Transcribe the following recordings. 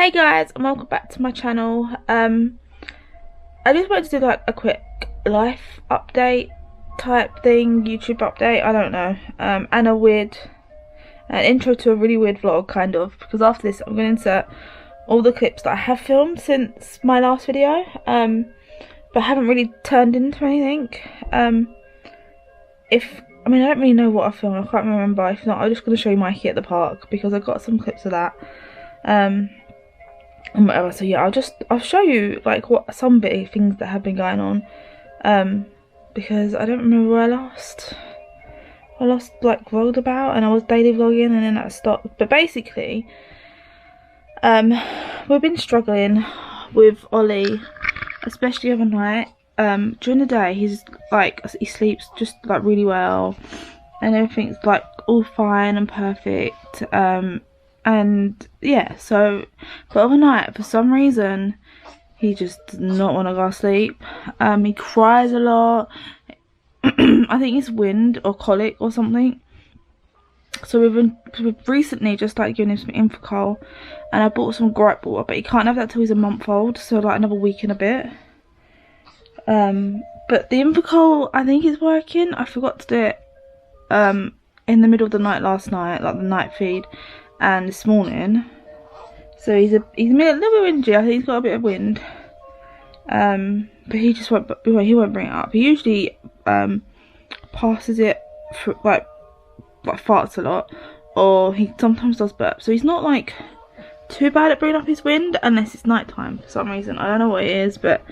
Hey guys, and welcome back to my channel. I just wanted to do like a quick life update type thing, YouTube update, I don't know, and an intro to a really weird vlog kind of, because after this I'm going to insert all the clips that I have filmed since my last video, but haven't really turned into anything. I don't really know what I filmed, I can't remember. If not, I'm just going to show you Mikey at the park, because I got some clips of that. And whatever, so yeah, I'll show you like what some big things that have been going on, because I don't remember where I last like vlogged about, and I was daily vlogging and then that stopped. But basically, we've been struggling with Ollie, especially overnight. During the day he sleeps just like really well and everything's like all fine and perfect, and yeah, but overnight for some reason he just does not want to go to sleep. He cries a lot. I think it's wind or colic or something. So we've recently just like giving him some Infocol, and I bought some gripe water, but he can't have that till he's a month old, so like another week and a bit. But the Infocol, I think, is working. I forgot to do it in the middle of the night last night, like the night feed, and this morning. So he's a little bit windy. I think he's got a bit of wind. But he just won't. He won't bring it up. He usually passes it for, like farts a lot, or he sometimes does burp. So he's not like too bad at bringing up his wind unless it's nighttime for some reason. I don't know what it is, but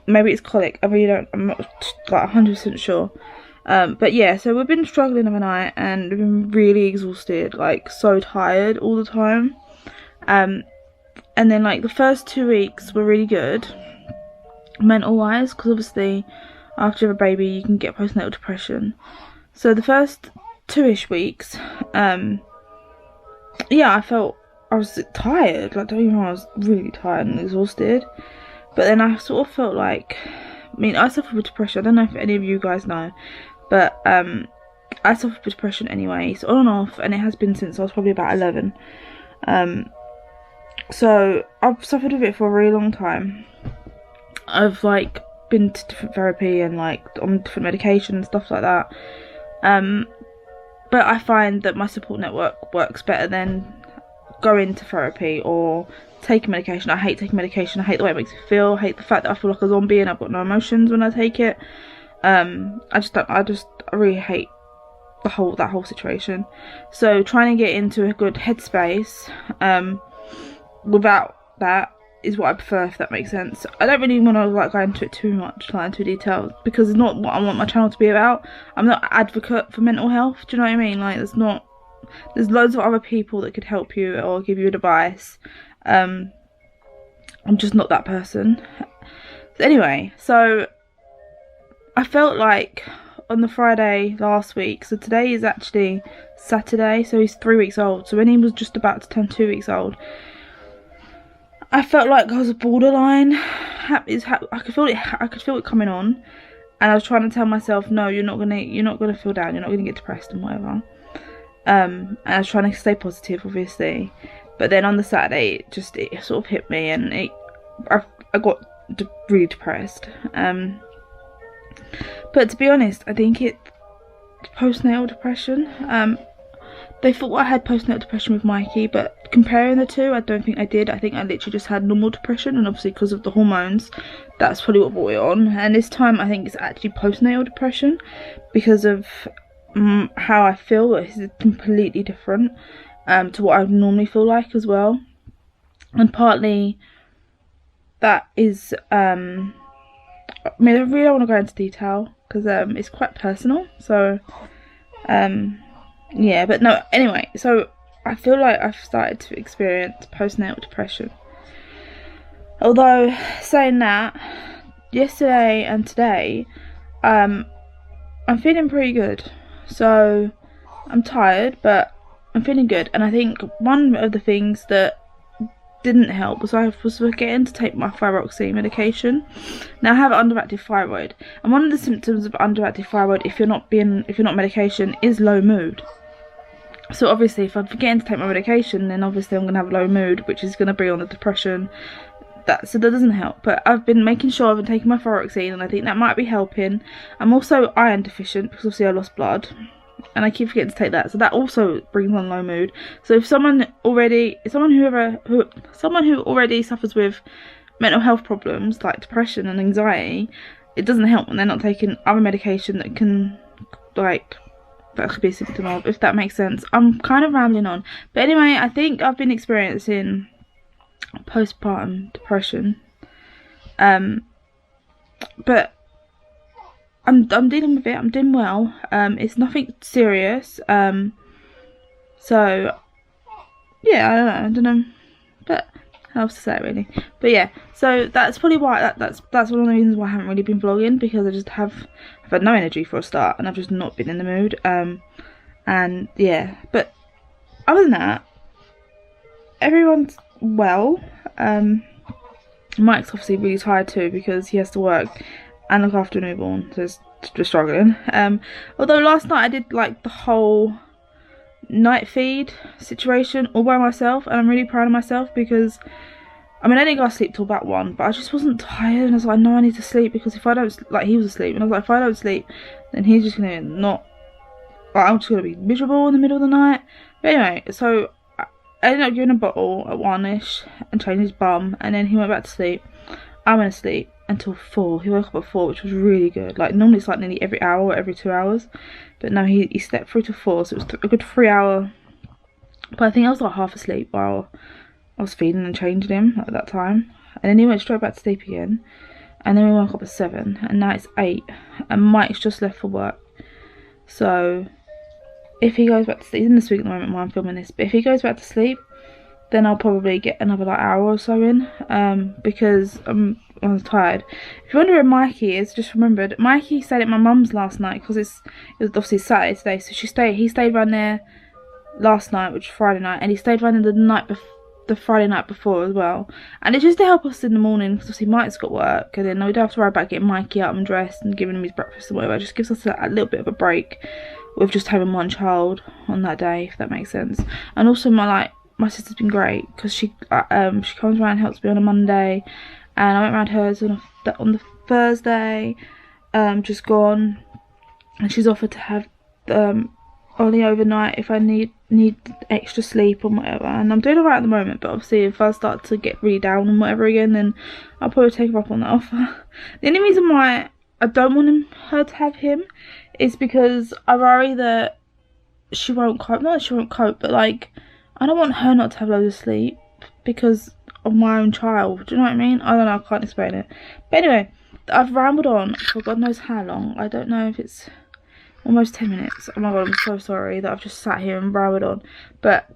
maybe it's colic. I'm not like 100% sure. But yeah, so we've been struggling overnight and we've been really exhausted, like so tired all the time. And then like the first 2 weeks were really good mental wise, because obviously after you have a baby you can get postnatal depression. So the first 2-ish weeks, yeah, I was tired, like don't get me wrong, I was really tired and exhausted. But then I sort of felt like, I suffer with depression. I don't know if any of you guys know, but I suffer with depression anyway. It's on and off, and it has been since I was probably about 11. So I've suffered with it for a really long time. I've like been to different therapy and like on different medication and stuff like that. But I find that my support network works better than going to therapy or taking medication. I hate taking medication. I hate the way it makes me feel. I hate the fact that I feel like a zombie and I've got no emotions when I take it. I really hate that whole situation. So trying to get into a good headspace without that is what I prefer, if that makes sense. I don't really want to like go into it too much, like into details, because it's not what I want my channel to be about. I'm not an advocate for mental health, do you know what I mean? Like there's loads of other people that could help you or give you advice. I'm just not that person. Anyway, so I felt like on the Friday last week, so today is actually Saturday, so he's 3 weeks old. So when he was just about to turn 2 weeks old, I felt like I was borderline. I could feel it coming on, and I was trying to tell myself, no, you're not gonna feel down, you're not gonna get depressed and whatever. And I was trying to stay positive, obviously. But then on the Saturday, it sort of hit me, and I got really depressed. But to be honest, I think it's postnatal depression. They thought I had postnatal depression with Mikey, but comparing the two, I don't think I did. I think I literally just had normal depression, and obviously because of the hormones, that's probably what brought it on. And this time, I think it's actually postnatal depression because of how I feel. It's completely different to what I would normally feel like as well, and partly that is I really don't want to go into detail because it's quite personal, so yeah, but no, anyway, so I feel like I've started to experience postnatal depression. Although saying that, yesterday and today I'm feeling pretty good. So I'm tired, but I'm feeling good. And I think one of the things that didn't help was I was forgetting to take my thyroxine medication. Now I have underactive thyroid, and one of the symptoms of underactive thyroid, if you're not medication, is low mood. So obviously if I'm forgetting to take my medication, then obviously I'm going to have low mood, which is going to bring on the depression. So that doesn't help. But I've been making sure I've been taking my thyroxine, and I think that might be helping. I'm also iron deficient because obviously I lost blood, and I keep forgetting to take that, so that also brings on low mood. So if someone who already suffers with mental health problems like depression and anxiety, it doesn't help when they're not taking other medication that can, like, that could be a symptom of, if that makes sense. I'm kind of rambling on, but anyway, I think I've been experiencing postpartum depression, but I'm dealing with it. I'm doing well. It's nothing serious. So yeah, I don't know, but how else to say it really. But yeah, so that's probably why that's one of the reasons why I haven't really been vlogging, because I've had no energy for a start, and I've just not been in the mood. And yeah, but other than that, everyone's well. Mike's obviously really tired too, because he has to work and look after a newborn, so we're struggling. Although last night I did like the whole night feed situation all by myself, and I'm really proud of myself, because I mean I didn't go to sleep till about 1, but I just wasn't tired, and I was like, no, I need to sleep, because if I don't, like, he was asleep, and I was like, if I don't sleep, then he's just gonna not, like, I'm just gonna be miserable in the middle of the night. But anyway, so I ended up giving a bottle at 1ish and changing his bum, and then he went back to sleep. I went to sleep until 4. He woke up at 4, which was really good. Like, normally it's like nearly every hour or every 2 hours, but no, he slept through to 4, so it was a good 3 hour. But I think I was like half asleep while I was feeding and changing him at that time, and then he went straight back to sleep again, and then we woke up at 7, and now it's 8, and Mike's just left for work. So if he goes back to sleep, he's in the suite at the moment while I'm filming this, but if he goes back to sleep, then I'll probably get another like hour or so in, because I was tired. If you're wondering where Mikey is, just remembered, Mikey stayed at my mum's last night, because it was obviously Saturday today, so he stayed around there last night, which was Friday night, and he stayed around the Friday night before as well, and it's just to help us in the morning, because obviously Mike's got work, and then we don't have to worry about getting Mikey up and dressed and giving him his breakfast and whatever. It just gives us a little bit of a break with just having one child on that day, if that makes sense. And also my sister's been great, because she comes around and helps me on a Monday, and I went around hers on the Thursday, just gone, and she's offered to have only overnight if I need extra sleep or whatever, and I'm doing alright at the moment, but obviously if I start to get really down and whatever again, then I'll probably take her up on that offer. The only reason why I don't want her to have him is because I worry that she won't cope. Not that she won't cope, but like, I don't want her not to have loads of sleep because of my own child. Do you know what I mean? I don't know, I can't explain it. But anyway, I've rambled on for God knows how long. I don't know if it's almost 10 minutes. Oh my God, I'm so sorry that I've just sat here and rambled on. But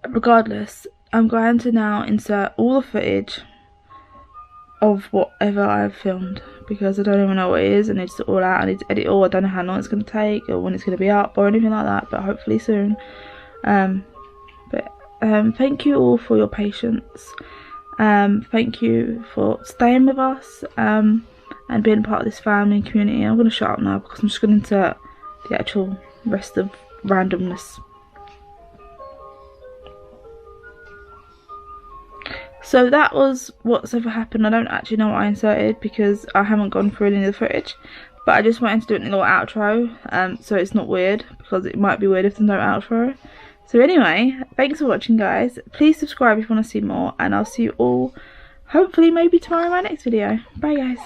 regardless, I'm going to now insert all the footage of whatever I've filmed, because I don't even know what it is. I need to sort it all out. I need to edit it all. I don't know how long it's going to take or when it's going to be up or anything like that, but hopefully soon. Thank you all for your patience. Thank you for staying with us and being part of this family and community. I'm going to shut up now because I'm just going to insert the actual rest of randomness. So that was what's ever happened. I don't actually know what I inserted because I haven't gone through any of the footage, but I just wanted to do it in a little outro, so it's not weird, because it might be weird if there's no outro. So anyway, thanks for watching, guys. Please subscribe if you want to see more, and I'll see you all hopefully maybe tomorrow in my next video. Bye, guys.